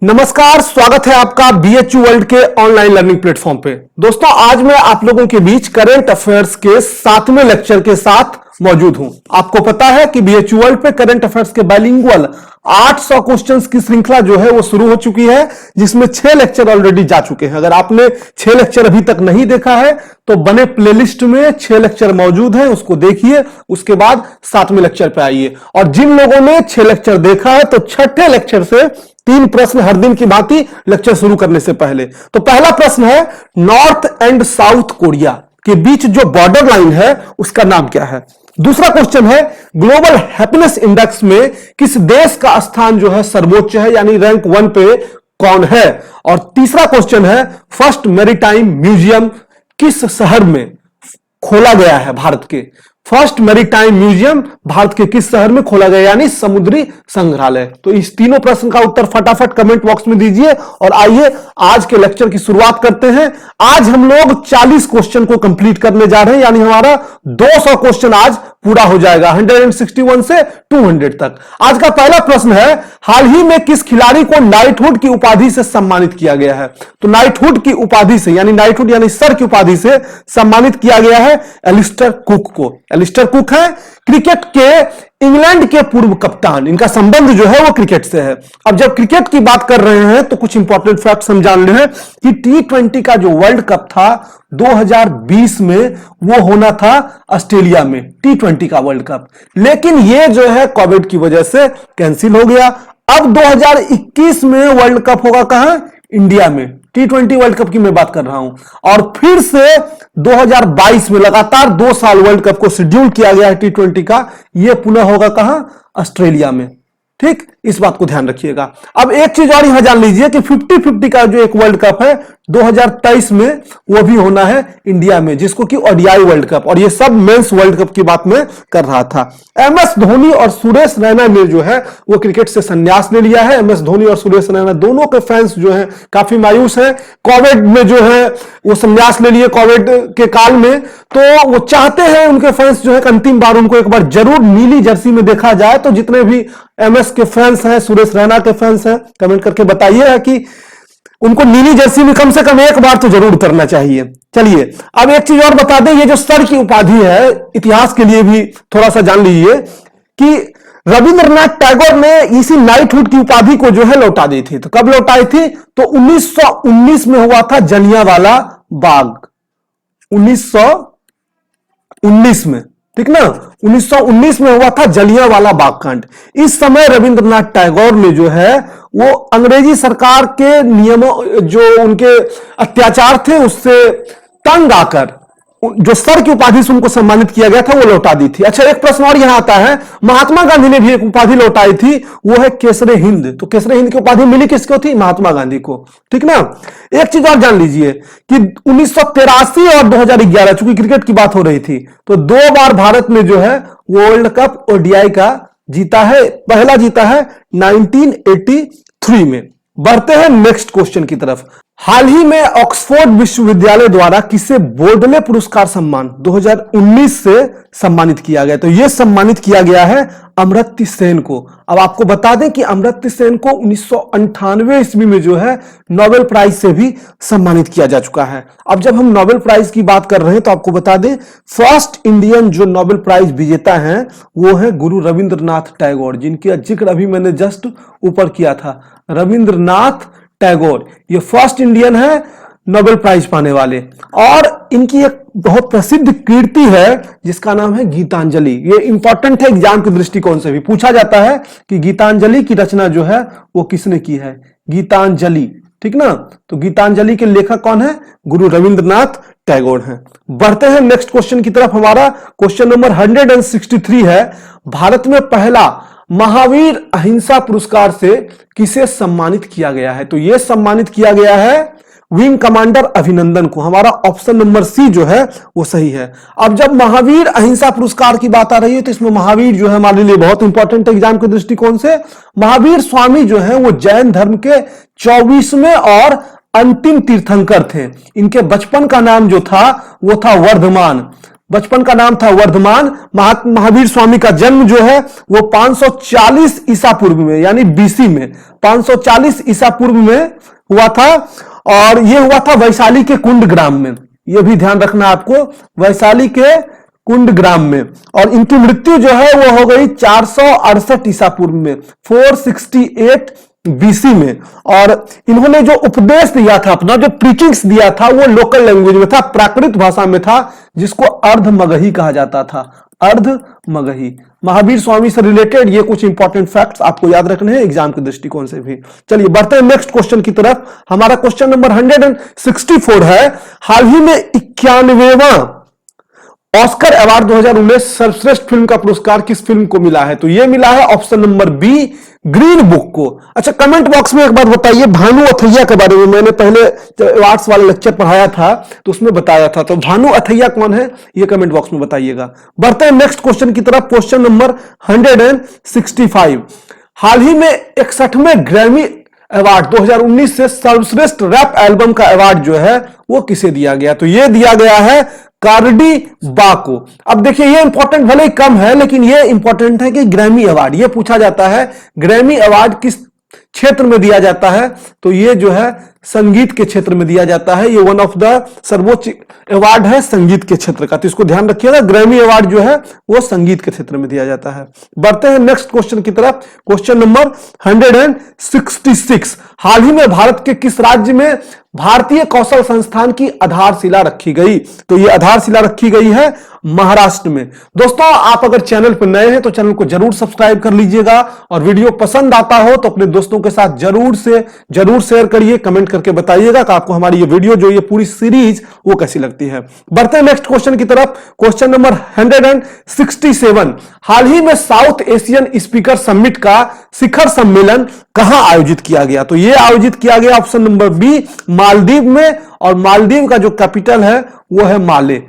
नमस्कार, स्वागत है आपका बीएचयू वर्ल्ड के ऑनलाइन लर्निंग प्लेटफॉर्म पे। दोस्तों, आज मैं आप लोगों के बीच करंट अफेयर्स के 7वें लेक्चर के साथ मौजूद हूं। आपको पता है कि बीएचयू वर्ल्ड पे करंट अफेयर्स के बाइलिंगुअल 800 क्वेश्चंस की श्रृंखला जो है वो शुरू हो चुकी है, जिसमें 6 लेक्चर ऑलरेडी जा चुके हैं। अगर आपने 6 लेक्चर अभी तक नहीं देखा है तो बने प्लेलिस्ट में 6 लेक्चर मौजूद हैं, उसको देखिए, उसके बाद 7वें लेक्चर पे आइए। और जिन लोगों ने 6 लेक्चर देखा है तो 6ठे लेक्चर से 3 प्रश्न हर दिन की भांति लेक्चर शुरू करने से पहले। तो पहला प्रश्न है, नॉर्थ एंड साउथ कोरिया के बीच जो बॉर्डर लाइन है उसका नाम क्या है। दूसरा क्वेश्चन है, ग्लोबल हैप्पीनेस इंडेक्स में किस देश का स्थान जो है सर्वोच्च है, यानी रैंक 1 पे कौन है। और तीसरा क्वेश्चन है, फर्स्ट मैरीटाइम म्यूजियम किस शहर में खोला गया है। भारत के फर्स्ट मैरीटाइम म्यूजियम भारत के किस शहर में खोला गया, यानी समुद्री संग्रहालय। तो इस तीनों प्रश्न का उत्तर फटाफट कमेंट बॉक्स में दीजिए और आइए आज के लेक्चर की शुरुआत करते हैं। आज हम लोग 40 क्वेश्चन को कंप्लीट करने जा रहे हैं, यानी हमारा 200 क्वेश्चन आज पूरा हो जाएगा, 161 से 200 तक। आज का पहला प्रश्न है, हाल ही में किस खिलाड़ी को नाइटहुड की उपाधि से सम्मानित किया गया है। तो नाइटहुड की उपाधि से, यानी नाइटहुड यानी सर की उपाधि से सम्मानित किया गया है एलिस्टर कुक को। एलिस्टर कुक है क्रिकेट के इंग्लैंड के पूर्व कप्तान। इनका संबंध जो है वो क्रिकेट से है। अब जब क्रिकेट की बात कर रहे हैं तो कुछ इंपॉर्टेंट फैक्ट्स हम जान रहे हैं कि T20 का जो वर्ल्ड कप था 2020 में, वो होना था ऑस्ट्रेलिया में, T20 का वर्ल्ड कप। लेकिन ये जो है कोविड की वजह से कैंसिल हो गया। अब 2021 में वर्ल्ड कप होगा कहां, इंडिया में। T20 वर्ल्ड कप की मैं बात कर रहा हूं। और फिर से 2022 में लगातार 2 साल वर्ल्ड कप को शेड्यूल किया गया है T20 का। यह पुनः होगा कहां, ऑस्ट्रेलिया में। ठीक, इस बात को ध्यान रखिएगा। अब एक चीज और यहां जान लीजिए कि 50-50 का जो एक वर्ल्ड कप है 2023 में, वो भी होना है इंडिया में, जिसको कि ओडीआई वर्ल्ड कप। और ये सब मेंस वर्ल्ड कप की बात मैं कर रहा था। एमएस धोनी और सुरेश रैना ने जो है वो क्रिकेट से संन्यास ले लिया है। एमएस धोनी और सुरेश रैना दोनों के फैंस जो है काफी मायूस हैं। कोविड में जो है वो संन्यास ले लिए, कोविड के काल में। तो वो चाहते हैं उनके फैंस जो है अंतिम बार उनको एक बार जरूर नीली जर्सी में देखा जाए। तो जितने भी एमएस के फैंस हैं, सुरेश रैना के फैंस हैं, कमेंट करके बताइए कि उनको नीली जर्सी में कम से कम एक बार तो जरूर उतरना चाहिए। चलिए, अब एक चीज और बता दें, ये जो सर की उपाधि है, इतिहास के लिए भी थोड़ा सा जान लीजिए कि रविंद्रनाथ टैगोर ने इसी नाइटहुड की उपाधि को जो है लौटा दी थी। तो कब लौटाई थी, तो 1919 में हुआ था जलियांवाला बाग। 1919 में, ठीक ना, 1919 में हुआ था जलियांवाला बाग कांड। इस समय रविंद्रनाथ टैगोर ने जो है वो अंग्रेजी सरकार के नियमों, जो उनके अत्याचार थे, उससे तंग आकर जो सर की उपाधि से उनको सम्मानित किया गया था वो लौटा दी थी। अच्छा, एक प्रश्न और यहां आता है, महात्मा गांधी ने भी एक उपाधि लौटाई थी, वो है केसरे हिंद। तो केसरे हिंद की उपाधि मिली किसको थी, महात्मा गांधी को। ठीक ना। एक चीज और जान लीजिए कि 1983 और 2011, चूंकि क्रिकेट की बात हो रही थी, तो 2 बार भारत ने जो है वर्ल्ड कप ओडीआई का जीता है। पहला जीता है 1983 में। बढ़ते हैं नेक्स्ट क्वेश्चन की तरफ। हाल ही में ऑक्सफोर्ड विश्वविद्यालय द्वारा किसे बोर्डले पुरस्कार सम्मान 2019 से सम्मानित किया गया। तो यह सम्मानित किया गया है अमर्त्य सेन को। अब आपको बता दें कि अमर्त्य सेन को 1998 ईस्वी में जो है नोबेल प्राइज से भी सम्मानित किया जा चुका है। अब जब हम नोबेल प्राइज की बात कर रहे हैं तो आपको बता दें, फर्स्ट इंडियन जो नोबेल प्राइज विजेता हैं वो है गुरु रविंद्रनाथ टैगोर, जिनका जिक्र अभी मैंने जस्ट ऊपर किया था। रविंद्रनाथ टैगोर ये फर्स्ट इंडियन है नोबेल प्राइज पाने वाले। और इनकी एक बहुत प्रसिद्ध कृति है जिसका नाम है गीतांजलि। ये इंपॉर्टेंट है, एग्जाम के दृष्टिकोण से भी पूछा जाता है कि गीतांजलि की रचना जो है वो किसने की है, गीतांजलि। ठीक ना। तो गीतांजलि के लेखक कौन है, गुरु रविंद्रनाथ टैगोर हैं। बढ़ते हैं नेक्स्ट क्वेश्चन की तरफ। हमारा क्वेश्चन नंबर 163 है, भारत में पहला महावीर अहिंसा पुरस्कार से किसे सम्मानित किया गया है। तो यह सम्मानित किया गया है विंग कमांडर अभिनंदन को। हमारा ऑप्शन नंबर सी जो है वो सही है। अब जब महावीर अहिंसा पुरस्कार की बात आ रही है तो इसमें महावीर जो है हमारे लिए बहुत इंपॉर्टेंट है एग्जाम के दृष्टिकोण से। महावीर स्वामी जो है वो जैन धर्म के 24वें और अंतिम तीर्थंकर थे। इनके बचपन का नाम जो था वो था वर्धमान। बचपन का नाम था वर्धमान। महावीर स्वामी का जन्म जो है वो 540 ईसा पूर्व में यानी बीसी में 540 ईसा पूर्व में हुआ था, और यह हुआ था वैशाली के कुंड ग्राम में। यह भी ध्यान रखना आपको, वैशाली के कुंड ग्राम में। और इनकी मृत्यु जो है वो हो गई 468 ईसा पूर्व में 468 बीसी में। और इन्होंने जो उपदेश दिया था, अपना जो प्रीचिंग्स दिया था, वो लोकल लैंग्वेज में था, प्राकृत भाषा में था, जिसको अर्ध मगही कहा जाता था। अर्ध मगही। महावीर स्वामी से रिलेटेड ये कुछ इंपॉर्टेंट फैक्ट्स आपको याद रखने हैं एग्जाम के दृष्टिकोण से भी। चलिए बढ़ते हैं नेक्स्ट क्वेश्चन की तरफ। हमारा क्वेश्चन नंबर 164 है, हाल ही में 91वां ऑस्कर अवार्ड 2019 सर्वश्रेष्ठ फिल्म का पुरस्कार किस फिल्म को मिला है? तो यह मिला है option number B, green book को। अच्छा, कमेंट बॉक्स में एक बात बताइए, भानु अथैया के बारे में मैंने पहले अवार्ड्स वाला लेक्चर पढ़ाया था तो उसमें बताया था, तो भानु अथैया कौन है ये कमेंट बॉक्स में बताइएगा। बढ़ते हैं नेक्स्ट क्वेश्चन की तरफ। क्वेश्चन नंबर 165, हाल ही में 61वें ग्रैमी अवार्ड 2019 से सर्वश्रेष्ठ रैप एल्बम का अवार्ड जो है वो किसे दिया गया? तो ये दिया गया है कार्डी बा को। अब देखिए ये इंपॉर्टेंट भले ही कम है, लेकिन ये इंपॉर्टेंट है कि ग्रैमी अवार्ड, ये पूछा जाता है ग्रैमी अवार्ड किस क्षेत्र में दिया जाता है, तो ये जो है संगीत के क्षेत्र में दिया जाता है। ये वन ऑफ द सर्वोच्च अवार्ड है संगीत के क्षेत्र का, तो इसको ध्यान रखिएगा, ग्रैमी अवार्ड जो है वो संगीत के क्षेत्र में दिया जाता है। बढ़ते हैं नेक्स्ट क्वेश्चन की तरफ। क्वेश्चन नंबर 166, हाल ही में भारत के किस राज्य में भारतीय कौशल संस्थान की आधारशिला रखी गई? तो ये आधारशिला रखी गई है महाराष्ट्र में। दोस्तों आप अगर चैनल पर नए हैं तो चैनल को जरूर सब्सक्राइब कर लीजिएगा, और वीडियो पसंद आता हो तो अपने दोस्तों के साथ जरूर शेयर करिए, कमेंट करके बताइएगा कि आपको हमारी ये वीडियो जो ये पूरी सीरीज वो कैसी लगती है। बढ़ते हैं नेक्स्ट क्वेश्चन की तरफ। क्वेश्चन नंबर 167, हाल ही में साउथ एशियन स्पीकर समिट का शिखर सम्मेलन कहां आयोजित किया गया? तो यह आयोजित किया गया ऑप्शन नंबर बी, मालदीव में, और मालदीव का जो कैपिटल है वो है माले।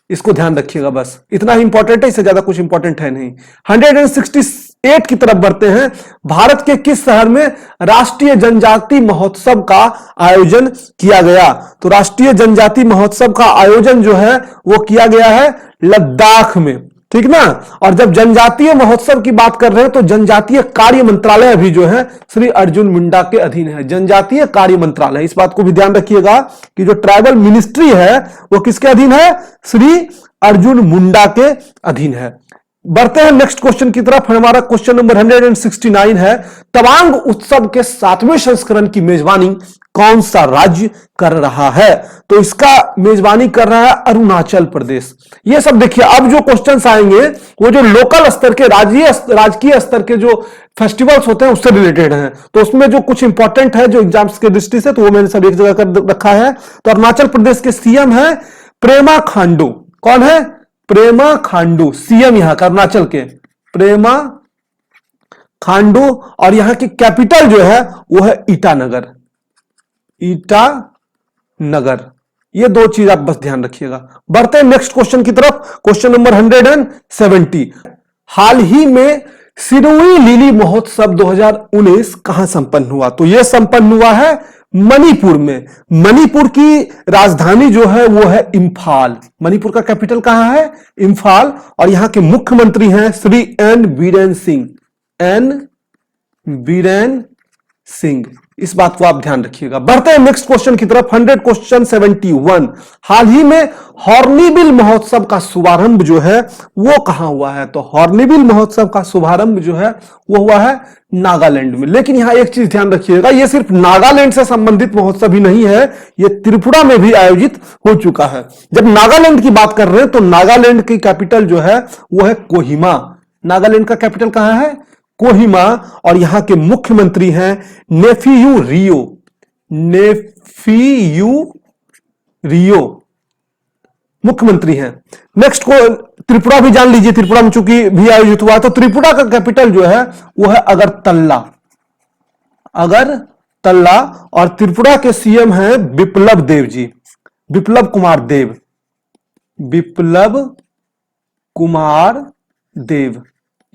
इसको ध्यान रखिएगा, बस इतना ही इंपॉर्टेंट है, इससे ज्यादा कुछ इंपॉर्टेंट है नहीं। 168 की तरफ बढ़ते हैं। भारत के किस शहर में राष्ट्रीय जनजाति महोत्सव का आयोजन किया गया? तो राष्ट्रीय जनजाति महोत्सव का आयोजन जो है वो किया गया है लद्दाख में, ठीक ना। और जब जनजातीय महोत्सव की बात कर रहे हैं तो जनजातीय कार्य मंत्रालय भी जो है श्री अर्जुन मुंडा के अधीन है, जनजातीय कार्य मंत्रालय। इस बात को भी ध्यान रखिएगा कि जो ट्राइबल मिनिस्ट्री है वो किसके अधीन है? श्री अर्जुन मुंडा के अधीन है। बढ़ते हैं नेक्स्ट क्वेश्चन की तरफ। हमारा क्वेश्चन नंबर 169 है, तवांग उत्सव के 7वें संस्करण की मेजबानी कौन सा राज्य कर रहा है? तो इसका मेजबानी कर रहा है अरुणाचल प्रदेश। ये सब देखिए, अब जो क्वेश्चंस आएंगे वो जो लोकल स्तर के, राजकीय स्तर के जो फेस्टिवल्स होते हैं उससे रिलेटेड हैं, तो उसमें जो कुछ इंपॉर्टेंट है जो एग्जाम्स के दृष्टि से, तो वो मैंने सब एक जगह कर रखा है। तो अरुणाचल प्रदेश के सीएम है प्रेमा खांडू। कौन है? प्रेमा खांडू, सीएम यहां का अरुणाचल के, प्रेमा खांडू। और यहां की कैपिटल जो है वो है ईटानगर, ईटानगर। ये दो चीज आप बस ध्यान रखिएगा। बढ़ते हैं नेक्स्ट क्वेश्चन की तरफ। क्वेश्चन नंबर 170, हाल ही में सिरोही लिली महोत्सव 2019 कहां संपन्न हुआ? तो यह संपन्न हुआ है मणिपुर में। मणिपुर की राजधानी जो है वो है इंफाल। मणिपुर का कैपिटल कहां है? इंफाल। और यहां के मुख्यमंत्री हैं श्री एन बीरेन सिंह, एन बीरेन सिंह। इस बात को आप ध्यान रखिएगा। बढ़ते हैं नेक्स्ट क्वेश्चन की तरफ। 171, हाल ही में हॉर्नबिल महोत्सव का शुभारंभ जो है वो कहां हुआ है? तो हॉर्नबिल महोत्सव का शुभारंभ जो है वो हुआ है नागालैंड में। लेकिन यहां एक चीज ध्यान रखिएगा, ये सिर्फ नागालैंड से संबंधित महोत्सव ही नहीं है, ये त्रिपुरा में भी आयोजित हो चुका है। जब नागालैंड की बात कर रहे हैं तो नागालैंड की कैपिटल जो है वो है कोहिमा। नागालैंड का कैपिटल कहां है? कोहिमा। और यहां के मुख्यमंत्री हैं नेफियू रियो, नेफियू रियो मुख्यमंत्री हैं। नेक्स्ट को त्रिपुरा भी जान लीजिए, त्रिपुरा में चूंकि भी आयोजित हुआ, तो त्रिपुरा का कैपिटल जो है वो है अगरतला, अगरतला। और त्रिपुरा के सीएम हैं बिप्लब देव जी, बिप्लब कुमार देव, बिप्लब कुमार देव।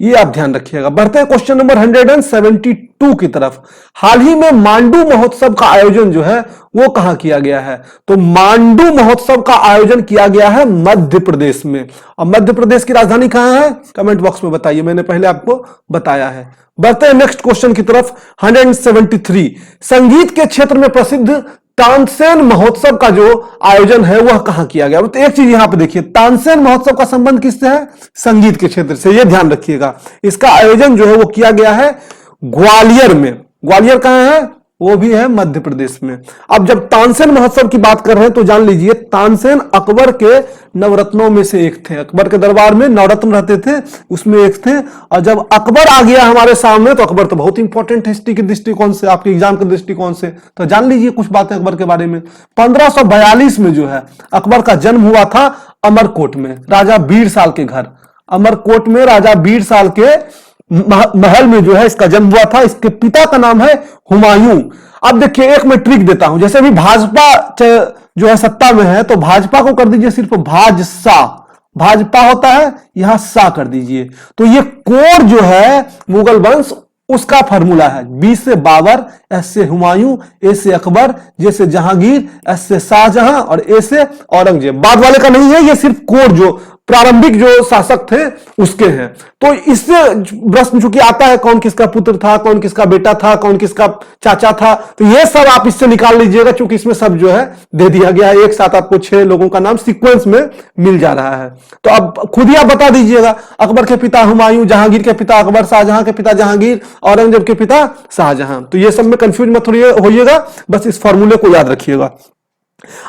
ये आप ध्यान रखिएगा। बढ़ते हैं क्वेश्चन नंबर 172 2 की तरफ। हाल ही में मांडू महोत्सव का आयोजन जो है वो कहां किया गया है? तो मांडू महोत्सव का आयोजन किया गया है मध्य प्रदेश में। और मध्य प्रदेश की राजधानी कहां है? कमेंट बॉक्स में बताइए, मैंने पहले आपको बताया है। बढ़ते हैं नेक्स्ट क्वेश्चन की तरफ। 173 संगीत के क्षेत्र में प्रसिद्ध तानसेन महोत्सव का जो आयोजन है वह कहां किया गया? तो एक चीज यहां पे देखिए, तानसेन महोत्सव का संबंध किससे है? संगीत के क्षेत्र से, यह ध्यान रखिएगा। इसका आयोजन जो है वो किया गया है ग्वालियर में। ग्वालियर कहां है? वो भी है मध्य प्रदेश में। अब जब तानसेन महोत्सव की बात कर रहे हैं तो जान लीजिए तानसेन अकबर के नवरत्नों में से एक थे। अकबर के दरबार में नवरत्न रहते थे, उसमें एक थे। और जब अकबर आ गया हमारे सामने तो अकबर तो बहुत इंपॉर्टेंट हिस्ट्री के दृष्टिकोण से, आपके एग्जाम के दृष्टिकोण से, तो जान लीजिए कुछ बातें अकबर के बारे में। 1542 में जो है अकबर का जन्म हुआ था अमरकोट में, राजा बीरसाल के घर। अमरकोट में राजा बीरसाल के महल में जो है इसका जन्म हुआ था। इसके पिता का नाम है हुमायूं। अब देखिए एक मैं ट्रिक देता हूं, जैसे भी भाजपा जो है सत्ता में है तो भाजपा को कर दीजिए सिर्फ भाजसा, भाजपा होता है, यहां सा कर दीजिए। तो ये कोर जो है मुगल वंश उसका फॉर्मूला है। बी से बाबर, एस से हुमायूं, ए से अकबर, जे से जहांगीर, एस से शाहजहां और ए से औरंगजेब। बाद वाले का नहीं है, ये सिर्फ कोर जो प्रारंभिक जो शासक थे उसके हैं। तो इससे प्रश्न चूंकि आता है कौन किसका पुत्र था, कौन किसका बेटा था, कौन किसका चाचा था, तो ये सब आप इससे निकाल लीजिएगा, क्योंकि इसमें सब जो है दे दिया गया है। एक साथ आपको 6 लोगों का नाम सीक्वेंस में मिल जा रहा है। तो अब खुद ही आप बता दीजिएगा, अकबर के पिता हुमायूं, जहांगीर के पिता अकबर, शाहजहां के पिता जहांगीर, औरंगजेब के पिता शाहजहां। तो ये सब में कंफ्यूज मत होइएगा, बस इस फॉर्मूले को याद रखिएगा।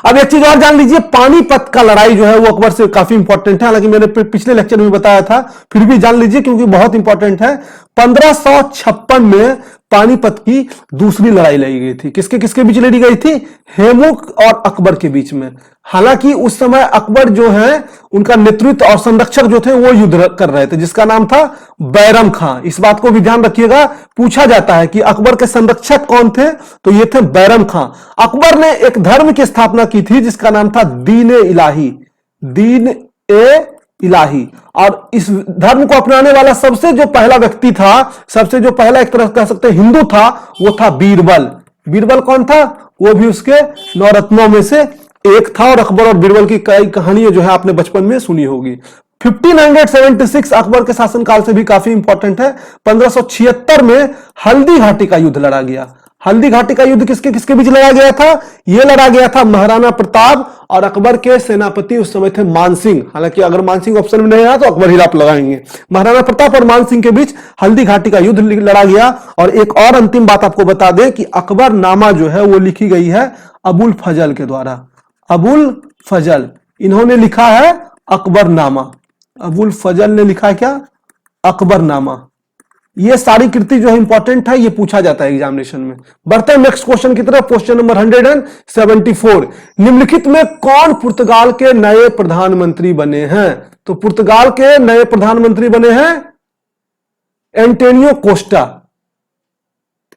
अब एक चीज और जान लीजिए, पानीपत का लड़ाई जो है वो अकबर से काफी इंपॉर्टेंट है, हालांकि मैंने पिछले लेक्चर में बताया था, फिर भी जान लीजिए क्योंकि बहुत इंपॉर्टेंट है। 1556 में पानीपत की दूसरी लड़ाई लड़ी गई थी। किसके किसके बीच लड़ी गई थी? हेमुक और अकबर के बीच में। हालांकि उस समय अकबर जो है उनका नेतृत्व और संरक्षक जो थे वो युद्ध कर रहे थे, जिसका नाम था बैरम खां। इस बात को भी ध्यान रखिएगा, पूछा जाता है कि अकबर के संरक्षक कौन थे, तो ये थे बैरम खां। अकबर ने एक धर्म की स्थापना की थी जिसका नाम था दीन ए इलाही, दीन ए इलाही। और इस धर्म को अपनाने वाला सबसे जो पहला व्यक्ति था, सबसे जो पहला एक तरह कह सकते हैं हिंदू था, वो था बीरबल। बीरबल कौन था? वो भी उसके नवरत्नों में से एक था। और अकबर और बीरबल की कई कहानियां जो है आपने बचपन में सुनी होगी। 1576 अकबर के शासनकाल से भी काफी इंपॉर्टेंट है। 1576 में हल्दी घाटी का युद्ध लड़ा गया। हल्दी घाटी का युद्ध किसके किसके बीच लड़ा गया था? यह लड़ा गया था महाराणा प्रताप और अकबर के सेनापति उस समय थे मानसिंह। हालांकि अगर मानसिंह ऑप्शन में नहीं आया तो अकबर ही आप लगाएंगे। महाराणा प्रताप और मानसिंह के बीच हल्दी घाटी का युद्ध लड़ा गया। और एक और अंतिम बात आपको बता दें कि अकबर नामा जो है वो लिखी गई है अबुल फजल के द्वारा। अबुल फजल इन्होंने लिखा है अकबर नामा। अबुल फजल ने लिखा क्या? अकबर नामा। ये सारी कृति जो है इंपॉर्टेंट है, ये पूछा जाता है एग्जामिनेशन में। बढ़ते हैं नेक्स्ट क्वेश्चन की तरफ। क्वेश्चन नंबर 174, निम्नलिखित में कौन पुर्तगाल के नए प्रधानमंत्री बने हैं? तो पुर्तगाल के नए प्रधानमंत्री बने हैं Antonio Costa.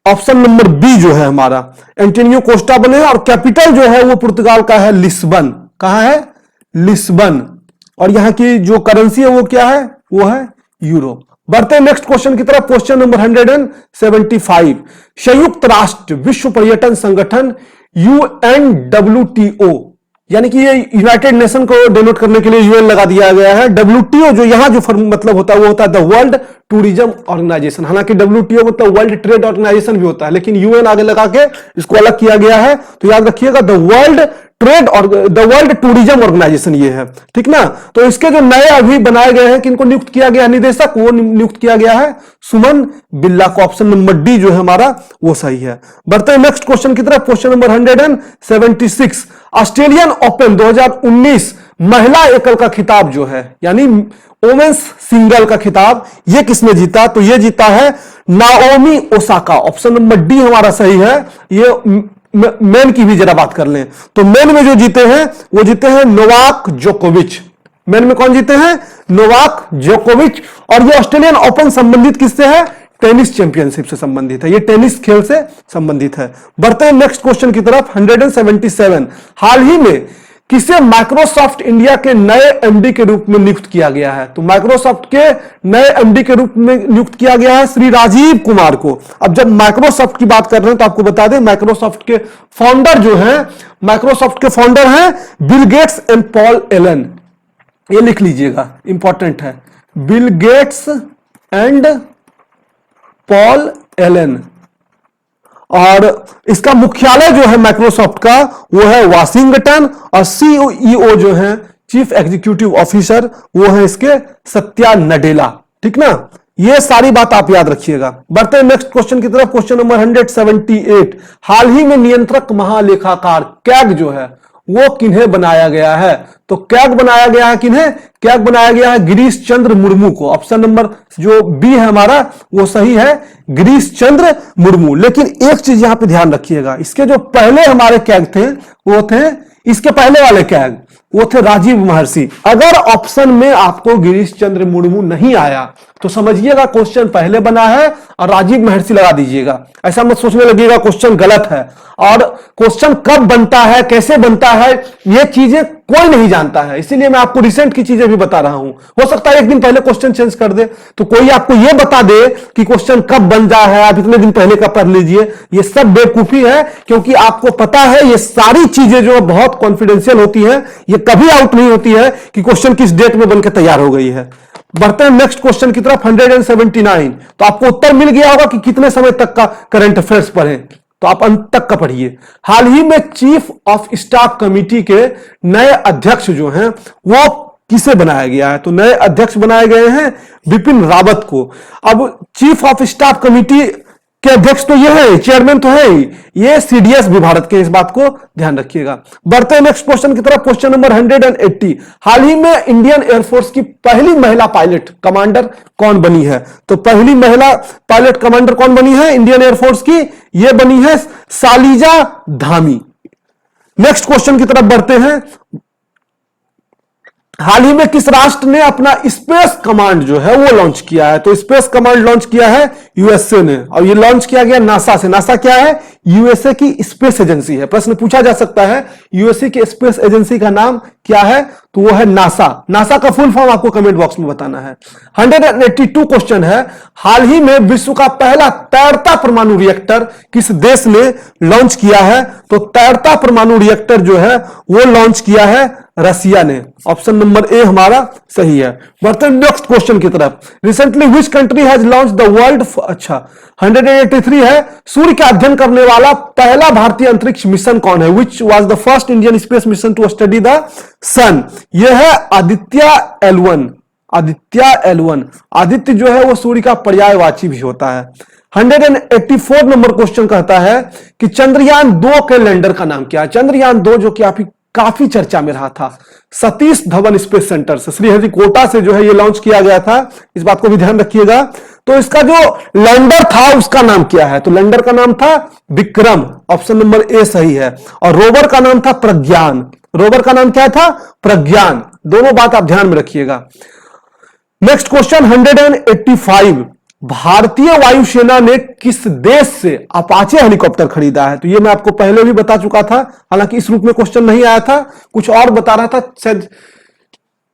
Option number B जो है हमारा, एंटोनियो कोस्टा बने। और कैपिटल जो है वो पुर्तगाल का है लिस्बन। कहां है? लिस्बन। और यहां की जो करेंसी है वो क्या है? वो है यूरो। बढ़ते हैं नेक्स्ट क्वेश्चन की तरफ। क्वेश्चन नंबर 175, संयुक्त राष्ट्र विश्व पर्यटन संगठन UNWTO, यानी कि ये यूनाइटेड नेशन को डिनोट करने के लिए यूएन लगा दिया गया है। WTO जो यहां जो मतलब होता है वो होता है द वर्ल्ड टूरिज्म ऑर्गेनाइजेशन। हालांकि WTO मतलब वर्ल्ड ट्रेड ऑर्गेनाइजेशन भी होता है, लेकिन यूएन आगे लगा के इसको अलग किया गया है। तो याद रखिएगा द वर्ल्ड ट्रेड और द वर्ल्ड टूरिज्म ऑर्गेनाइजेशन ये है, ठीक ना। तो इसके जो नए अभी बनाए गए हैं, किनको नियुक्त किया गया निदेशक, वो नियुक्त किया गया है सुमन बिल्ला को। ऑप्शन नंबर डी जो है हमारा वो सही है। बढ़ते हैं नेक्स्ट क्वेश्चन की तरफ। क्वेश्चन नंबर 176, ऑस्ट्रेलियन ओपन 2019 महिला एकल का खिताब जो है, यानी वोमेन्स सिंगल का खिताब, ये किसने जीता? तो ये जीता है Naomi Osaka. Option number D हमारा सही है। ये मेन की भी जरा बात कर लें तो मेन में जो जीते हैं वो जीते हैं नोवाक जोकोविच। मेन में कौन जीते हैं? नोवाक जोकोविच। और ये ऑस्ट्रेलियन ओपन संबंधित किससे है? टेनिस चैंपियनशिप से संबंधित है, ये टेनिस खेल से संबंधित है। बढ़ते हैं नेक्स्ट क्वेश्चन की तरफ। 177, हाल ही में किसे माइक्रोसॉफ्ट इंडिया के नए एमडी के रूप में नियुक्त किया गया है? तो माइक्रोसॉफ्ट के नए एमडी के रूप में नियुक्त किया गया है श्री राजीव कुमार को। अब जब माइक्रोसॉफ्ट की बात कर रहे हैं तो आपको बता दें, माइक्रोसॉफ्ट के फाउंडर जो हैं, माइक्रोसॉफ्ट के फाउंडर हैं Bill Gates and Paul Allen. ये लिख लीजिएगा, इंपॉर्टेंट है, Bill Gates and Paul Allen. और इसका मुख्यालय जो है माइक्रोसॉफ्ट का वो है वाशिंगटन, और सीईओ जो है चीफ एग्जीक्यूटिव ऑफिसर वो है इसके सत्या नडेला। ठीक ना, ये सारी बात आप याद रखिएगा। बढ़ते हैं नेक्स्ट क्वेश्चन की तरफ। क्वेश्चन नंबर 178, हाल ही में नियंत्रक महालेखाकार कैग जो है वो किन्हें बनाया गया है? तो कैग बनाया गया है किन्हें? कैग बनाया गया है गिरीश चंद्र मुर्मू को। ऑप्शन नंबर जो बी है हमारा वो सही है, गिरीश चंद्र मुर्मू। लेकिन एक चीज यहां पे ध्यान रखिएगा, इसके जो पहले हमारे कैग थे वो थे, इसके पहले वाले कैग वो थे राजीव महर्षि। अगर ऑप्शन में आपको गिरीश चंद्र मुर्मू नहीं आया तो समझिएगा क्वेश्चन पहले बना है और राजीव महर्षि लगा दीजिएगा। ऐसा मत सोचने लगिएगा क्वेश्चन गलत है। और क्वेश्चन कब बनता है, कैसे बनता है, ये चीजें कोई नहीं जानता है, इसीलिए मैं आपको रिसेंट की चीजें भी बता रहा हूं। हो सकता है एक दिन पहले क्वेश्चन चेंज कर दे, तो कोई आपको यह बता दे कि क्वेश्चन कब बन रहा है, आप इतने दिन पहले का पढ़ लीजिए, ये सब बेवकूफी है। क्योंकि आपको पता है ये सारी चीजें जो बहुत कॉन्फिडेंशियल होती है, ये कभी आउट नहीं होती है कि क्वेश्चन किस डेट में बनकर तैयार हो गई है। बढ़ते हैं नेक्स्ट क्वेश्चन की तरफ। 179, तो आपको उत्तर मिल गया होगा कि कितने समय तक का करंट अफेयर्स पढ़े, तो आप अंत तक का पढ़िए। हाल ही में चीफ ऑफ स्टाफ कमेटी के नए अध्यक्ष जो हैं वो किसे बनाया गया है? तो नए अध्यक्ष बनाए गए हैं बिपिन रावत को। अब चीफ ऑफ स्टाफ कमेटी के अध्यक्ष तो ये है, चेयरमैन तो है ही, ये सीडीएस भी भारत के, इस बात को ध्यान रखिएगा। बढ़ते हैं नेक्स्ट क्वेश्चन की तरफ। क्वेश्चन नंबर 180, हाल ही में इंडियन एयरफोर्स की पहली महिला पायलट कमांडर कौन बनी है? तो पहली महिला पायलट कमांडर कौन बनी है इंडियन एयरफोर्स की? ये बनी है सालिजा धामी। नेक्स्ट क्वेश्चन की तरफ बढ़ते हैं। हाल ही में किस राष्ट्र ने अपना स्पेस कमांड जो है वो लॉन्च किया है? तो स्पेस कमांड लॉन्च किया है यूएसए ने, और ये लॉन्च किया गया नासा से। नासा क्या है? यूएसए की स्पेस एजेंसी है। प्रश्न पूछा जा सकता है यूएसए की स्पेस एजेंसी का नाम क्या है? तो वो है नासा। नासा का फुल फॉर्म आपको कमेंट बॉक्स में बताना है। 182 क्वेश्चन है, हाल ही में विश्व का पहला तैरता परमाणु रिएक्टर किस देश ने लॉन्च किया है? तो तैरता परमाणु रिएक्टर जो है वो लॉन्च किया है रसिया ने। ऑप्शन नंबर ए हमारा सही है। बढ़ते हैं नेक्स्ट क्वेश्चन की तरफ। Recently which country has launch the world, अच्छा 183 है, सूर्य का अध्ययन करने वाला पहला भारतीय अंतरिक्ष मिशन कौन है? Which was the first Indian space mission to study the sun? यह है आदित्य L1। आदित्य L1, आदित्य जो है वो सूर्य का पर्यायवाची भी होता है। 184 नंबर क्वेश्चन कहता है कि चंद्रयान 2 के लैंडर का नाम क्या है? चंद्रयान 2 जो कि काफी चर्चा में रहा था, सतीश धवन स्पेस सेंटर से, श्रीहरिकोटा से जो है ये लॉन्च किया गया था, इस बात को भी ध्यान रखिएगा। तो इसका जो लैंडर था उसका नाम क्या है? तो लैंडर का नाम था विक्रम। ऑप्शन नंबर ए सही है। और रोवर का नाम था प्रज्ञान। रोवर का नाम क्या था? प्रज्ञान। दोनों बात आप ध्यान में रखिएगा। नेक्स्ट क्वेश्चन 185, भारतीय वायुसेना ने किस देश से अपाचे हेलीकॉप्टर खरीदा है? तो ये मैं आपको पहले भी बता चुका था, हालांकि इस रूप में क्वेश्चन नहीं आया था, कुछ और बता रहा था, शायद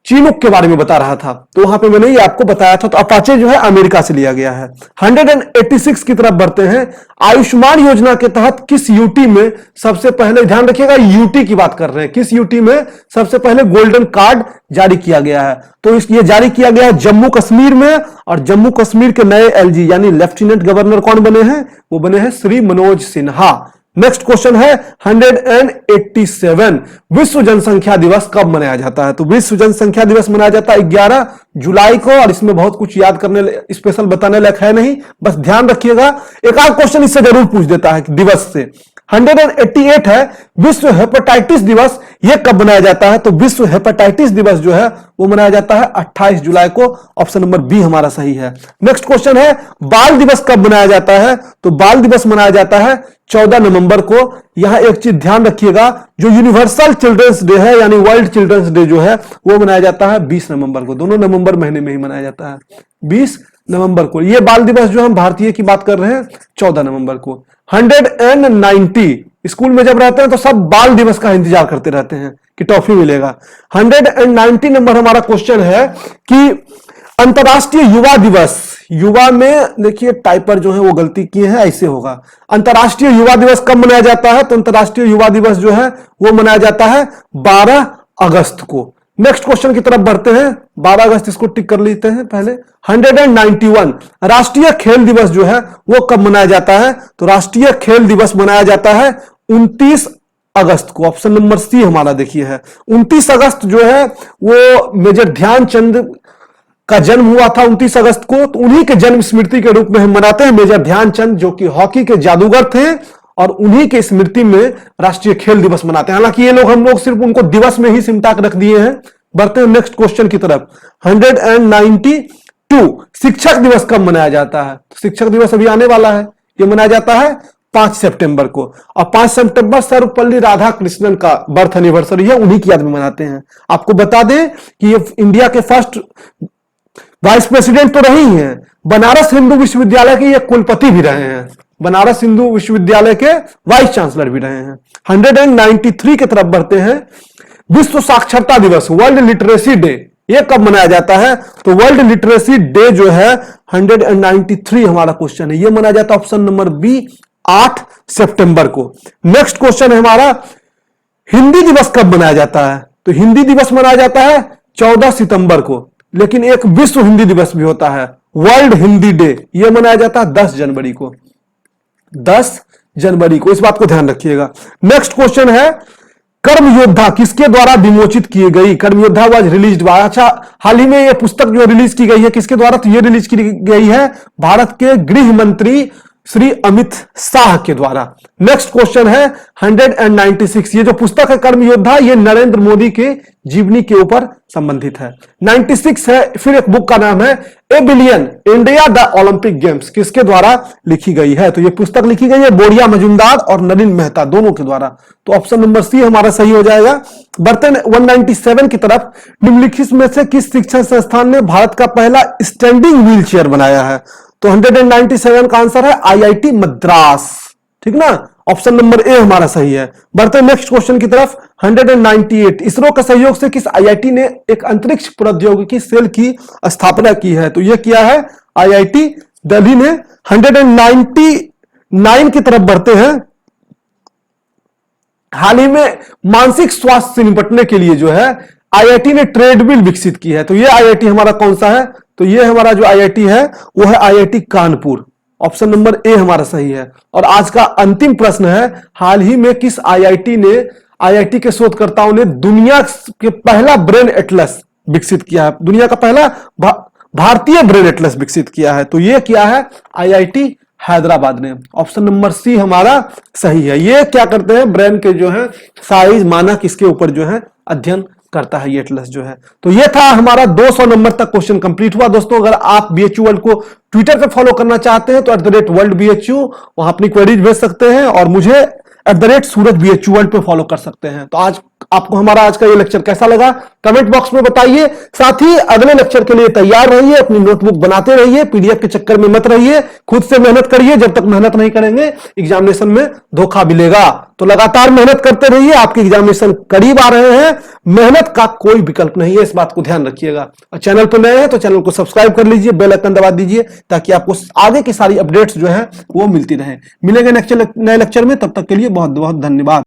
चीनूक के बारे में बता रहा था, तो वहां पे मैंने ये आपको बताया था। तो अपाचे जो है अमेरिका से लिया गया है। 186 की तरफ बढ़ते हैं। आयुष्मान योजना के तहत किस यूटी में सबसे पहले, ध्यान रखिएगा यूटी की बात कर रहे हैं, किस यूटी में सबसे पहले गोल्डन कार्ड जारी किया गया है? तो ये जारी किया गया है जम्मू कश्मीर में, और जम्मू कश्मीर के नए एलजी यानी लेफ्टिनेंट गवर्नर कौन बने हैं? वो बने हैं श्री मनोज सिन्हा। नेक्स्ट क्वेश्चन है 187, विश्व जनसंख्या दिवस कब मनाया जाता है? तो विश्व जनसंख्या दिवस मनाया जाता है 11 जुलाई को, और इसमें बहुत कुछ याद करने स्पेशल बताने लायक है नहीं, बस ध्यान रखिएगा। एक आध क्वेश्चन इससे जरूर पूछ देता है दिवस से। 188 है, विश्व हेपेटाइटिस दिवस यह कब मनाया जाता है? तो विश्व हेपेटाइटिस दिवस जो है वो मनाया जाता है 28 जुलाई को। ऑप्शन नंबर बी हमारा सही है। नेक्स्ट क्वेश्चन है, बाल दिवस कब मनाया जाता है? तो बाल दिवस मनाया जाता है 14 नवंबर को। यहां एक चीज ध्यान रखिएगा, जो यूनिवर्सल चिल्ड्रंस डे है यानी वर्ल्ड चिल्ड्रंस डे जो है वो मनाया जाता है 20 नवंबर को। दोनों नवंबर महीने में ही मनाया जाता है 20 नवंबर को। ये बाल दिवस जो हम भारतीय की बात कर रहे हैं 14 नवंबर को। 190, स्कूल में जब रहते हैं तो सब बाल दिवस का इंतजार करते रहते हैं कि टॉफी मिलेगा। 190 नंबर हमारा क्वेश्चन है कि अंतर्राष्ट्रीय युवा दिवस, युवा में देखिए टाइपर जो है वो गलती किए हैं, ऐसे होगा। अंतर्राष्ट्रीय युवा दिवस कब मनाया जाता है? तो अंतर्राष्ट्रीय युवा दिवस जो है वो मनाया जाता है 12 अगस्त को। नेक्स्ट क्वेश्चन की तरफ बढ़ते हैं। 12 अगस्त इसको टिक कर लेते हैं पहले। 191 राष्ट्रीय खेल दिवस जो है वो कब मनाया जाता है? तो राष्ट्रीय खेल दिवस मनाया जाता है 29 अगस्त को। ऑप्शन नंबर सी हमारा देखिए है 29 अगस्त जो है वो मेजर ध्यानचंद का जन्म हुआ था 29 अगस्त को, तो उन्हीं के जन्म स्मृति के रूप में हम मनाते हैं। मेजर ध्यानचंद जो कि हॉकी के जादूगर थे और उन्हीं के स्मृति में राष्ट्रीय खेल दिवस मनाते हैं। हालांकि ये लोग हम लोग सिर्फ उनको दिवस में ही सिमटा कर रख दिए हैं। बढ़ते हैं नेक्स्ट क्वेश्चन की तरफ। 192 शिक्षक दिवस कब मनाया जाता है? तो शिक्षक दिवस अभी आने वाला है, ये मनाया जाता है 5 सितंबर को। और 5 सितंबर सर्वपल्ली राधाकृष्णन का बर्थ एनिवर्सरी है, उन्हीं की याद में मनाते हैं। आपको बता दें कि ये इंडिया के फर्स्ट वाइस प्रेसिडेंट तो रही हैं, बनारस हिंदू विश्वविद्यालय के ये कुलपति भी रहे हैं, बनारस हिंदू विश्वविद्यालय के वाइस चांसलर भी रहे हैं। 193 की तरफ बढ़ते हैं। विश्व साक्षरता दिवस, वर्ल्ड लिटरेसी डे, ये कब मनाया जाता है? तो वर्ल्ड लिटरेसी डे जो है 193 हमारा क्वेश्चन है, ये मनाया जाता है ऑप्शन नंबर बी 8 सितंबर को। नेक्स्ट क्वेश्चन है हमारा हिंदी दिवस कब मनाया जाता है? तो हिंदी दिवस मनाया जाता है 14 सितंबर को, लेकिन एक विश्व हिंदी दिवस भी होता है, वर्ल्ड हिंदी डे, यह मनाया जाता है 10 जनवरी को। 10 जनवरी को, इस बात को ध्यान रखिएगा। नेक्स्ट क्वेश्चन है कर्म योद्धा किसके द्वारा विमोचित की गई? कर्म योद्धा वाज रिलीज्ड बाय, अच्छा हाल ही में यह पुस्तक जो रिलीज की गई है किसके द्वारा? तो यह रिलीज की गई है भारत के गृह मंत्री श्री अमित शाह के द्वारा। नेक्स्ट क्वेश्चन है 196, ये जो पुस्तक है कर्म योद्धा, ये नरेंद्र मोदी के जीवनी के ऊपर संबंधित है। 96 है, फिर एक बुक का नाम है ए billion India the Olympic games, किसके द्वारा लिखी गई है? तो ये पुस्तक लिखी गई है बोरिया मजुमदार और नलिन मेहता दोनों के द्वारा। तो ऑप्शन नंबर सी हमारा सही हो जाएगा। बर्तन 197 की तरफ, निम्नलिखित में से किस शिक्षण संस्थान ने भारत का पहला स्टैंडिंग व्हील चेयर बनाया है? तो 197 का आंसर है आईआईटी मद्रास, ठीक ना, ऑप्शन नंबर ए हमारा सही है। बढ़ते नेक्स्ट क्वेश्चन की तरफ। 198 इसरो के सहयोग से किस आईआईटी ने एक अंतरिक्ष प्रौद्योगिकी सेल की स्थापना की है? तो यह किया है आईआईटी दिल्ली ने। 199 की तरफ बढ़ते हैं। हाल ही में मानसिक स्वास्थ्य से निपटने के लिए जो है आईआईटी ने ट्रेडमिल विकसित की है, तो यह आईआईटी हमारा कौन सा है? तो यह हमारा जो आईआईटी है वो है IIT Kanpur, option number A हमारा सही है। और आज का अंतिम प्रश्न है, हाल ही में किस आईआईटी के शोधकर्ताओं ने दुनिया के पहला ब्रेन एटलस विकसित किया है? दुनिया का पहला भारतीय ब्रेन एटलस विकसित किया है, तो यह किया है आईआईटी हैदराबाद ने, ऑप्शन नंबर सी हमारा सही है। ये क्या करते हैं, ब्रेन के जो है साइज मानक इसके ऊपर जो है अध्ययन करता है ये एटलस जो है। तो ये था हमारा 200 नंबर तक क्वेश्चन कंप्लीट हुआ। दोस्तों अगर आप बीएचयू वर्ल्ड को ट्विटर पे फॉलो करना चाहते हैं तो @worldbhu वहां अपनी क्वेरीज भेज सकते हैं और मुझे @सूरज बीएचयू वर्ल्ड पे फॉलो कर सकते हैं। तो आज आपको हमारा आज का ये लेक्चर कैसा लगा कमेंट बॉक्स में बताइए। साथ ही अगले लेक्चर के लिए तैयार रहिए, अपनी नोटबुक बनाते रहिए, पीडीएफ के चक्कर में मत रहिए, खुद से मेहनत करिए। जब तक मेहनत नहीं करेंगे एग्जामिनेशन में धोखा मिलेगा। तो लगातार मेहनत करते रहिए, आपके एग्जामिनेशन करीब आ रहे हैं, मेहनत का कोई विकल्प नहीं है, इस बात को ध्यान रखिएगा। और चैनल पर नए हैं तो चैनल को सब्सक्राइब कर लीजिए, बेल आइकन दबा दीजिए ताकि आपको आगे की सारी अपडेट्स जो है वो मिलती रहे। मिलेंगे नेक्स्ट नए लेक्चर में, तब तक के लिए बहुत बहुत धन्यवाद।